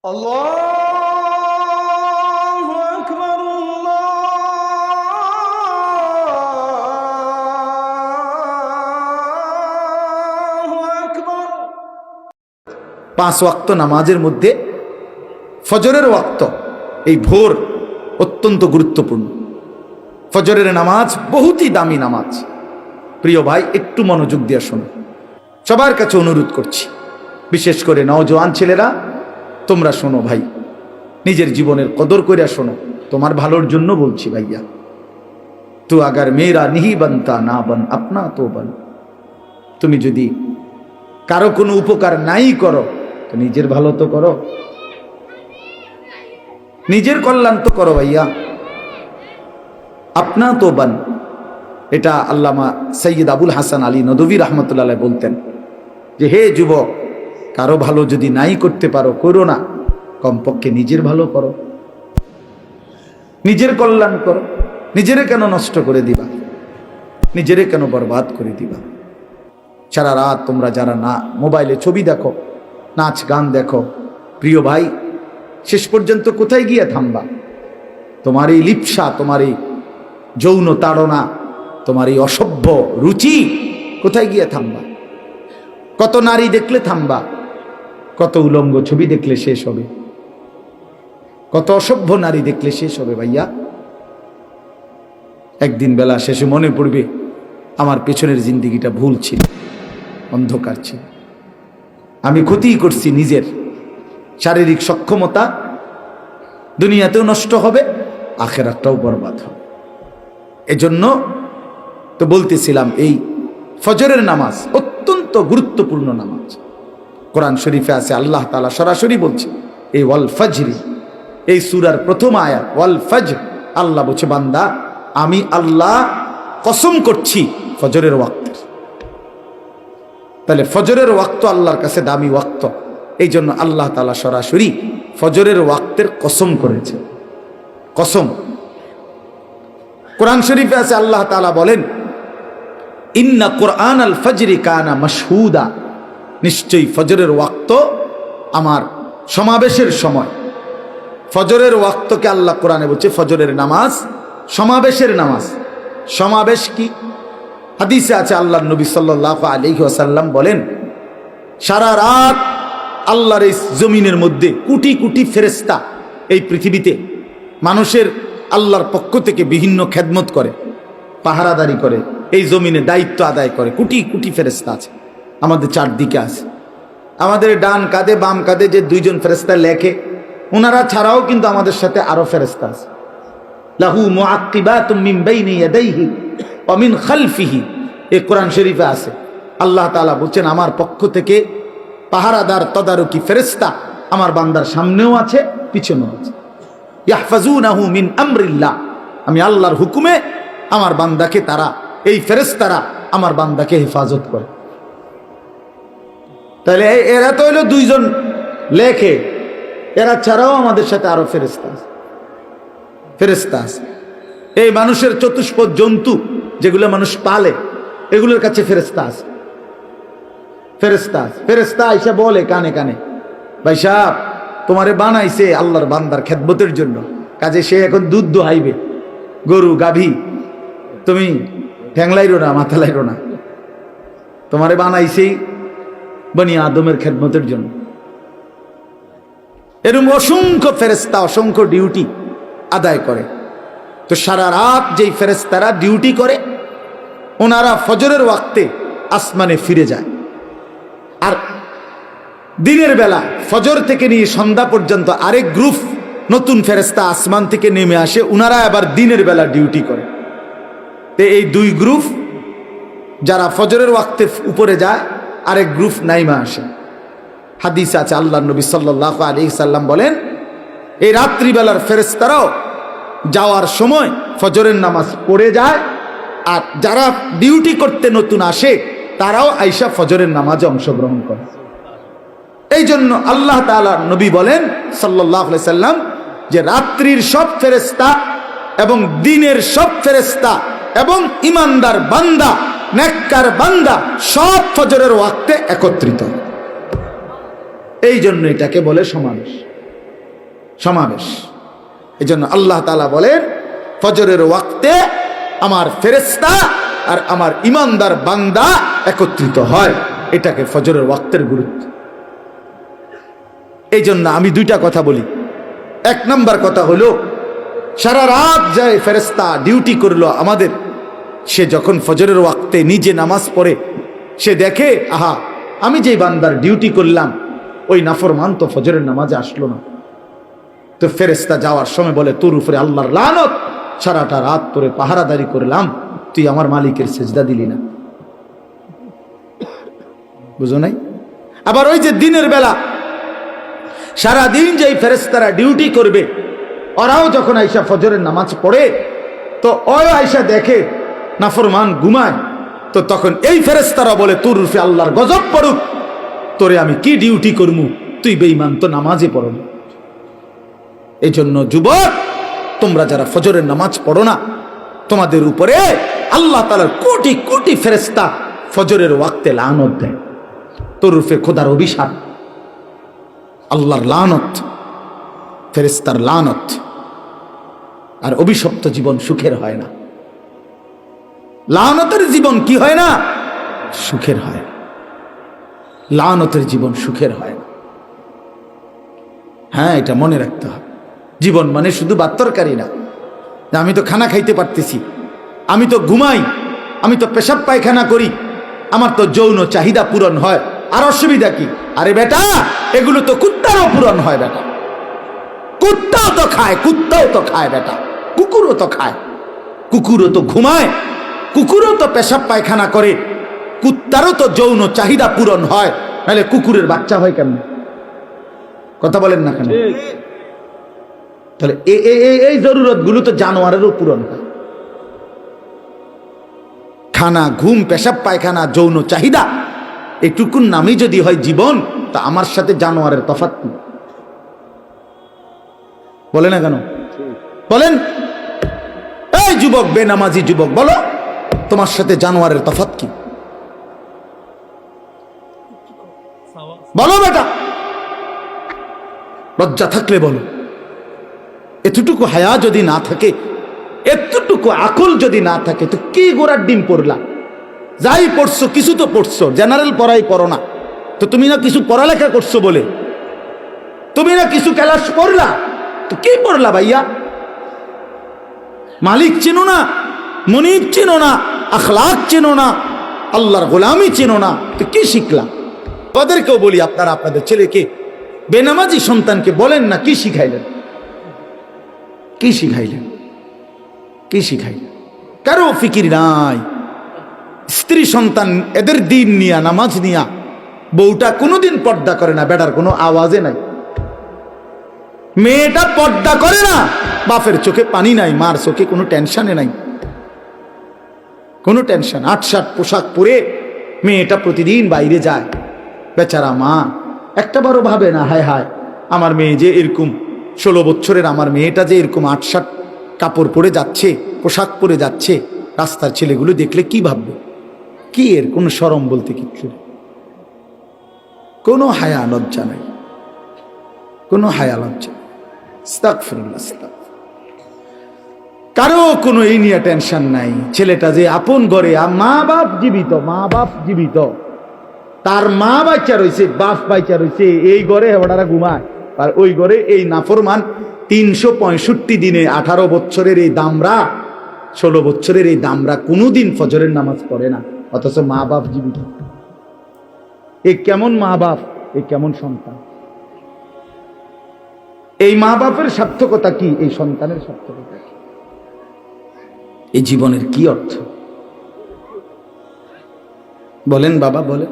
আল্লাহু আকবার, আল্লাহু আকবার। 5 ওয়াক্ত নামাজের মধ্যে ফজরের ওয়াক্ত, এই ভোর অত্যন্ত গুরুত্বপূর্ণ। ফজরের নামাজ বহুতই দামি নামাজ। প্রিয় ভাই, একটু মনোযোগ দিয়ে শোনো। সবার কাছে অনুরোধ করছি, বিশেষ করে নওজোয়ান ছেলেরা, তোমরা শোনো ভাই, নিজের জীবনের কদর করে শোনো। তোমার ভালোর জন্য বলছি ভাইয়া। তু আগার মেরা নিহি বানতা না বান আপনা তো বান। তুমি যদি কারো কোনো উপকার নাই করো তো নিজের ভালো তো করো, নিজের কল্যাণ তো করো ভাইয়া। আপনা তো বান, এটা আল্লামা সৈয়দ আবুল হাসান আলী নদভী রহমতুল্লাহ বলতেন যে, হে যুবক, কারো ভালো যদি নাই করতে পারো করো না, কমপক্ষে নিজের ভালো করো, নিজের কল্যাণ করো। নিজেরে কেন নষ্ট করে দিবা, নিজেরে কেন বরবাদ করে দিবা? সারা রাত তোমরা যারা না মোবাইলে ছবি দেখো, নাচ গান দেখো, প্রিয় ভাই, শেষ পর্যন্ত কোথায় গিয়ে থামবা? তোমার এই লিপ্সা, তোমার এই যৌন তাড়না, তোমার এই অসভ্য রুচি কোথায় গিয়ে থামবা? কত নারী দেখলে থামবা? কত উলঙ্গ ছবি দেখলে শেষ হবে? কত অসভ্য নারী দেখলে শেষ হবে ভাইয়া? একদিন বেলা শেষে মনে পড়বে, আমার পেছনের জিন্দিগিটা ভুল ছিল, অন্ধকার ছিল, আমি ক্ষতি করছি নিজের। শারীরিক সক্ষমতা দুনিয়াতেও নষ্ট হবে, আখিরাতটাও বরবাদ হবে। এজন্য তো বলতেছিলাম, এই ফজরের নামাজ অত্যন্ত গুরুত্বপূর্ণ নামাজ। কোরআন শরীফে আছে, আল্লাহ তাআলা সরাসরি বলছে, এই ওয়াল ফজরি, এই সূরার প্রথম আয়াত ওয়াল ফজর। আল্লাহ বলছে, বান্দা, আমি আল্লাহ কসম করছি ফজরের ওয়াক্তের। তাহলে ফজরের ওয়াক্ত আল্লাহর কাছে দামি ওয়াক্ত, এই জন্য আল্লাহ তাআলা সরাসরি ফজরের ওয়াক্তের কসম করেছে। কসম। কোরআন শরীফে আছে, আল্লাহ তাআলা বলেন, ইন্না কুরআন আল ফজরি কানা মাশহুদা, নিশ্চয়ই ফজরের ওয়াক্ত আমার সমাবেশের সময়। ফজরের ওয়াক্তকে আল্লাহ কোরআনে বলছে ফজরের নামাজ সমাবেশের নামাজ। সমাবেশ কি? হাদিসে আছে, আল্লাহর নবী সাল্লাল্লাহু আলাইহি ওয়াসাল্লাম বলেন, সারা রাত আল্লাহর এই জমিনের মধ্যে কোটি কোটি ফেরেশতা এই পৃথিবীতে মানুষের আল্লাহর পক্ষ থেকে বিভিন্ন খেদমত করে, পাহারাদারি করে, এই জমিনে দায়িত্ব আদায় করে। কোটি কোটি ফেরেশতা আছে আমাদের চারদিকে আছে। আমাদের ডান কাঁধে বাম কাঁধে যে 2 জন ফেরেশতা লেখে, ওনারা ছাড়াও কিন্তু আমাদের সাথে আরো ফেরেশতা আছে। লাহু মুআক্কিবাতুম মিন বাইনি ইয়াদাইহি ওয়া মিন খালফিহি, এই কোরআন শরীফে আছে। আল্লাহ তাআলা বলছেন, আমার পক্ষ থেকে পাহারাদার তদারকি ফেরেশতা আমার বান্দার সামনেও আছে, পিছনেও আছে। ইয়াহফাজুনাহু মিন আমরিল্লাহ, আমি আল্লাহর হুকুমে আমার বান্দাকে, তারা এই ফেরেশতারা আমার বান্দাকে হেফাজত করে। তাহলে এরা তো হইল 2 জন লেখে, এরা ছাড়াও আমাদের সাথে আরো ফেরেশতা আছে। ফেরেশতা আছে। এই মানুষের চতুষ্পদ জন্তু যেগুলো মানুষ পালে, এগুলোর কাছে ফেরেশতা আছে। ফেরেশতা আছে। ফেরেশতা আইসা বলে কানে কানে, ভাই সাহেব, তোমারে বানাইছে আল্লাহর বান্দার খেদমতের জন্য, কাজে সে এখন দুধ দোহাইবে, গরু গাভী, তুমি ঠ্যাংলাইরো না, মাথা লাইরো না, তোমারে বানাইছেই বনি আদমের খেদমতের জন্য। এরকম অসংখ্য ফেরেশতা অসংখ্য ডিউটি আদায় করে। তো সারা রাত যেই ফেরেশতারা ডিউটি করে, ওনারা ফজরের ওয়াক্তে আসমানে ফিরে যায়। আর দিনের বেলা ফজর থেকে নিয়ে সন্ধ্যা পর্যন্ত আরেক গ্রুপ নতুন ফেরেশতা আসমান থেকে নেমে আসে, ওনারা আবার দিনের বেলা ডিউটি করে। তো এই 2 গ্রুপ, যারা ফজরের ওয়াক্তে উপরে যায়, আরেক গ্রুপ নাইমা আসে। হাদিস আছে, আল্লাহর নবী সাল্লাল্লাহু আলাইহি সাল্লাম বলেন, এই রাত্রিবেলার ফেরেশতারাও যাওয়ার সময় ফজরের নামাজ পড়ে যায়, আর যারা ডিউটি করতে নতুন আসে তারাও আইসা ফজরের নামাজে অংশগ্রহণ করে। এই জন্য আল্লাহ তাআলা নবী বলেন সাল্লাল্লাহু আলাইহি সাল্লাম যে, রাত্রির সব ফেরেশতা এবং দিনের সব ফেরেশতা এবং ইমানদার বান্দা, নেককার বান্দা সব ফজরের ওয়াক্তে একত্রিত। এই জন্য এটাকে বলে সমাবেশ। সমাবেশ। এজন্য আল্লাহ তাআলা বলেন ফজরের ওয়াক্তে আমার ফেরেশতা আর আমার ইমানদার বান্দা একত্রিত হয়, এটাকে ফজরের ওয়াক্তের গুরুত্ব। এই জন্য আমি দুইটা কথা বলি। এক নাম্বার কথা হলো, সারা রাত যায় ফেরেশতা ডিউটি করলো আমাদের, সে যখন ফজরের ওয়াক্তে নিজে নামাজ পড়ে সে দেখে আহা আমি যেই বান্দার ডিউটি করলাম ওই নাফরমান তো ফজরের নামাজে আসলো না, তো ফেরেশতা যাওয়ার সময় বলে তোর উপরে আল্লাহর লানত, সারাটা রাত তোরে পাহারাদারি করলাম, তুই আমার মালিকের সেজদা দিলি না। বুঝো নাই? আবার ওই যে দিনের বেলা সারাদিন যেই ফেরেশতারা ডিউটি করবে ওরাও যখন আইসা ফজরের নামাজ পড়ে তো ওই আইসা দেখে নাফরমান ঘুমায়, তো তখন এই ফেরেশতারা বলে তোর রূপে আল্লাহর গজব পড়ুক, তোরে আমি কি ডিউটি করবো, তুই বেঈমান, তো নামাজে পড়ো না। এই জন্য যুবক, তোমরা যারা ফজরের নামাজ পড়ো না, তোমাদের উপরে আল্লাহ তাআলার কোটি কোটি ফেরেশতা ফজরের ওয়াক্তে লানত দেয়, তোর রূপে খোদার অভিশাপ, আল্লাহর লানত, ফেরেশতার লানত। আর অভিশপ্ত জীবন সুখের হয় না, লানতের জীবন কি হয় না? সুখের হয়। লানতের জীবন সুখের হয় না। হ্যাঁ, এটা মনে রাখতে হবে। জীবন মানে শুধু বাত্তরকারী না, আমি তো খানা খাইতে পারতেছি, আমি তো ঘুমাই, আমি তো পেশাব পায়খানা করি, আমার তো যৌন চাহিদা পূরণ হয়, আর অসুবিধা কি? আরে বেটা, এগুলো তো কুত্তারও পূরণ হয় বেটা, কুত্তাও তো খায়, কুত্তাও তো খায় বেটা, কুকুরও তো খায়, কুকুরও তো ঘুমায়, কুকুরও তো পেশাব পায়খানা করে, কুত্তারও তো যৌন চাহিদা পূরণ হয়, নাহলে কুকুরের বাচ্চা হয় কেমন? কথা বলেন না কেন? তাহলে এই জরুরত গুলো তো জানোয়ারেরও পূরণ হয়। খানা, ঘুম, পেশাব পায়খানা, যৌন চাহিদা, এটুকুর নামই যদি হয় জীবন, তা আমার সাথে জানোয়ারের তফাৎ কি? বলে না কেন? বলেন এই যুবক, বেনামাজি যুবক, বলো তোমার সাথে জানোয়ারের তফাৎ কি? বলো বেটা, লজ্জা থাকলে বলো। এতটুকু হায়া যদি না থাকে, এতটুকু আকল যদি না থাকে, তো কি গোড়ার ডিম পড়লা? যাই পড়ছো কিছু তো পড়ছো, জেনারেল পড়াই পড়ো না তো, তুমি না কিছু পড়ালেখা করছো বলে, তুমি না কিছু ক্লাস পড়লা, তো কি পড়লা ভাইয়া? মালিক চেনো না, মুনিব চেনো না, আখলাক চেনো না, আল্লাহর গোলামি চেনো না, তো কি শিখলাম? তাদেরকেও বলি, আপনারা আপনাদের ছেলেকে, বেনামাজি সন্তানকে বলেন না কি শিখাইলেন, কি শিখাইলেন, কি শিখাইলেন? কারো ফিকির নাই। স্ত্রী সন্তান এদের দিন নিয়া, নামাজ নিয়া, বউটা কোনোদিন পর্দা করে না, বেটার কোনো আওয়াজে নাই। মেয়েটা পর্দা করে না, বাপের চোখে পানি নাই, মার চোখে কোনো টেনশনে নাই, কোনো টেনশন। ৮-৭ পোশাক পরে মেয়েটা প্রতিদিন বাইরে যায়, বেচারা মা একটাবারও ভাবে না, হায় হায় আমার মেয়ে যে এরকম 16 বছরের আমার মেয়েটা যে এরকম ৮-৭ কাপড় পরে যাচ্ছে, পোশাক পরে যাচ্ছে, রাস্তার ছেলেগুলো দেখলে কি ভাববে? কি এর কোনো শরম বলতে কিচ্ছু নেই, কোনো হায়া লজ্জা নাই, কোনো হায়া লজ্জা। আস্তাগফিরুল্লাহ, কারো কোনো এই নিয়ে টেনশন নাই। ছেলেটা যে আপন ঘরে, মা বাপ জীবিত, মা বাপ জীবিত, তার মা বাচ্চা রয়েছে, বাপ বাচ্চা রয়েছে, এই ঘরে হেবড়ারা ঘুমায়, আর ওই ঘরে এই নাফরমান 365 দিনে 18 বছরের এই দামরা, 16 বছরের এই দামরা কোনোদিন ফজরের নামাজ পড়ে না, অথচ মা বাপ জীবিত। এ কেমন মা বাপ, এ কেমন সন্তান? এই মা বাপের সার্থকতা কি? এই সন্তানের সার্থকতা কি? এই জীবনের কি অর্থ? বলেন বাবা, বলেন।